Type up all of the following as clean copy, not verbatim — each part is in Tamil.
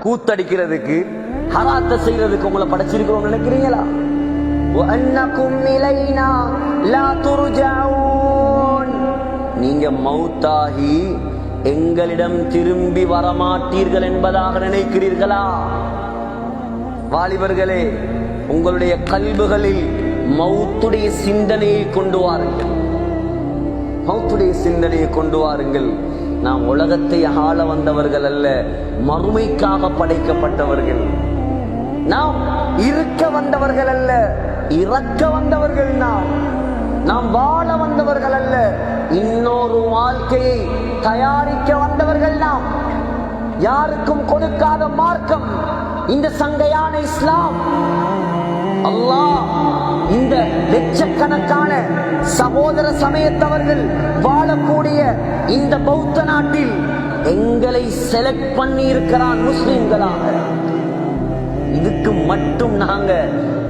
கூத்தடிக்கிறதுக்கு ஹராத்த செய்யறதுக்கு உங்களை படைச்சிருக்கிறோம் நினைக்கிறீங்களா? நீங்க மௌத்தாகி எங்களிடம் திரும்பி வரமாட்டீர்கள் என்பதாக நினைக்கிறீர்களா? வாலிபர்களே, உங்களுடைய கல்புகளில் மௌத்துடைய சிந்தனையை கொண்டு வாருங்கள். மௌத்துடைய சிந்தனையை கொண்டு வாருங்கள். நாம் உலகத்தை ஆள வந்தவர்கள் அல்ல, மறுமைக்காக படைக்கப்பட்டவர்கள். நாம் இருக்க வந்தவர்கள் அல்ல, இறக்க வந்தவர்கள். நாம் வாழ வந்தவர்கள் அல்ல, இன்னொரு வாழ்க்கையை தயாரிக்க வந்தவர்கள். நாம் யாருக்கும் கொடுக்காத மார்க்கம் இந்த சங்கையான இஸ்லாம். அல்லாஹ் இந்த லட்சக்கணக்கான சகோதர சமயத்தவர்கள் வாழக்கூடிய இந்த பௌத்த நாட்டில் எங்களை செலக்ட் பண்ணி இருக்கிறான் முஸ்லிம்களாக. இதுக்கு மட்டும் நாங்க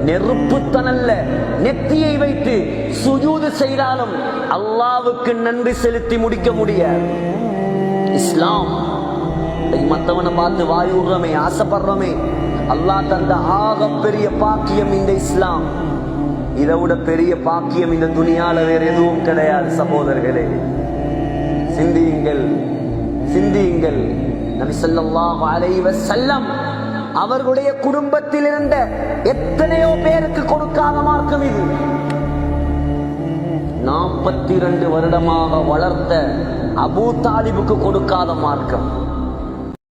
நெருப்புத்தனல்ல நெத்தியை வைத்து சுஜூது செய்தாலும் அல்லாவுக்கு நன்றி செலுத்தி முடிக்க முடியாது. இஸ்லாம் மத்தவனை பார்த்து வாயுறமே, ஆசைப்படுறோமே. அல்லாஹ் தந்த ஆக பெரிய பாக்கியம் இந்த இஸ்லாம். இதை விட பெரிய பாக்கியம் இந்த துனியால வேற எதுவும் கிடையாது. சகோதரர்களே, சிந்தியுங்கள், சிந்தியுங்கள். நபி ஸல்லல்லாஹு அலைஹி வஸல்லம் அவர்களுடைய குடும்பத்தில் இருந்த எத்தனையோ பேருக்கு கொடுக்காத மார்க்கம் இது. 42 வருடமாக வளர்த்த அபூ தாலிபுக்கு கொடுக்காத மார்க்கம்.